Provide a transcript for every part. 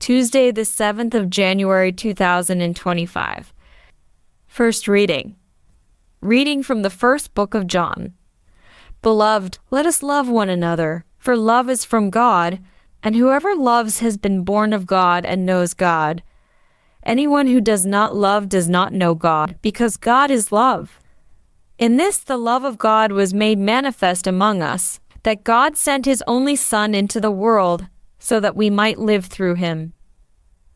Tuesday, the 7th of January, 2025. First reading. Reading from the first book of John. Beloved, let us love one another, for love is from God, and whoever loves has been born of God and knows God. Anyone who does not love does not know God, because God is love. In this the love of God was made manifest among us, that God sent his only Son into the world, so that we might live through him.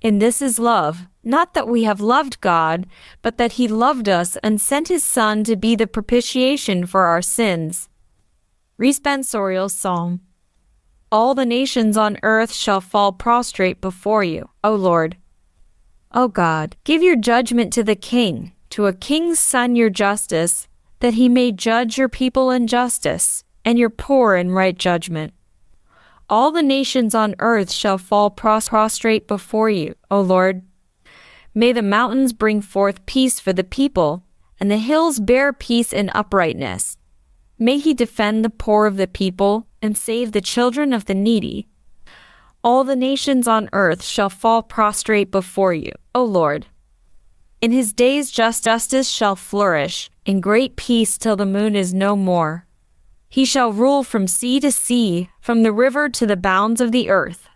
In this is love, not that we have loved God, but that he loved us and sent his Son to be the propitiation for our sins. Responsorial Psalm. All the nations on earth shall fall prostrate before you, O Lord. O God, give your judgment to the king, to a king's son your justice, that he may judge your people in justice, and your poor in right judgment. All the nations on earth shall fall prostrate before you, O Lord. May the mountains bring forth peace for the people, and the hills bear peace and uprightness. May he defend the poor of the people, and save the children of the needy. All the nations on earth shall fall prostrate before you, O Lord. In his days justice shall flourish, in great peace till the moon is no more. He shall rule from sea to sea, from the river to the bounds of the earth.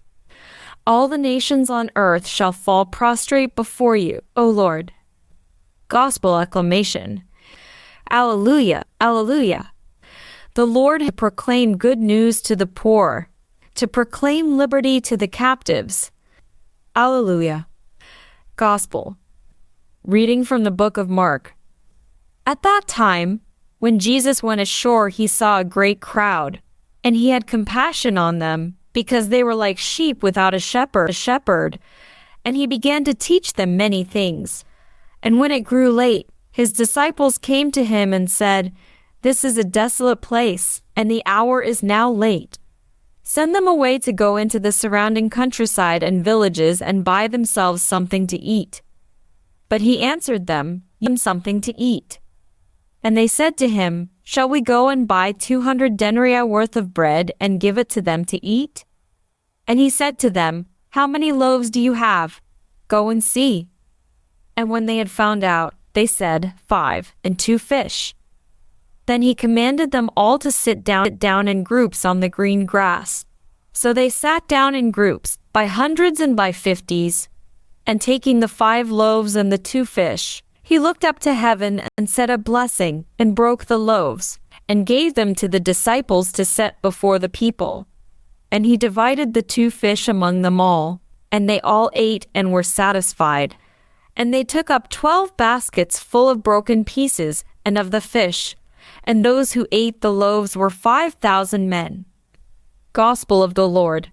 All the nations on earth shall fall prostrate before you, O Lord. Gospel acclamation. Alleluia, alleluia. The Lord has proclaimed good news to the poor, to proclaim liberty to the captives. Alleluia. Gospel. Reading from the book of Mark. At that time, when Jesus went ashore, he saw a great crowd, and he had compassion on them, because they were like sheep without a shepherd, and he began to teach them many things. And when it grew late, his disciples came to him and said, "This is a desolate place, and the hour is now late. Send them away to go into the surrounding countryside and villages and buy themselves something to eat." But he answered them, "Give them something to eat." And they said to him, "Shall we go and buy 200 denarii worth of bread and give it to them to eat?" And he said to them, "How many loaves do you have? Go and see." And when they had found out, they said, 5, and 2 fish. Then he commanded them all to sit down in groups on the green grass. So they sat down in groups, by hundreds and by 50s. And taking the 5 loaves and the 2 fish, he looked up to heaven and said a blessing, and broke the loaves, and gave them to the disciples to set before the people. And he divided the 2 fish among them all, and they all ate and were satisfied. And they took up 12 baskets full of broken pieces and of the fish, and those who ate the loaves were 5,000 men. Gospel of the Lord.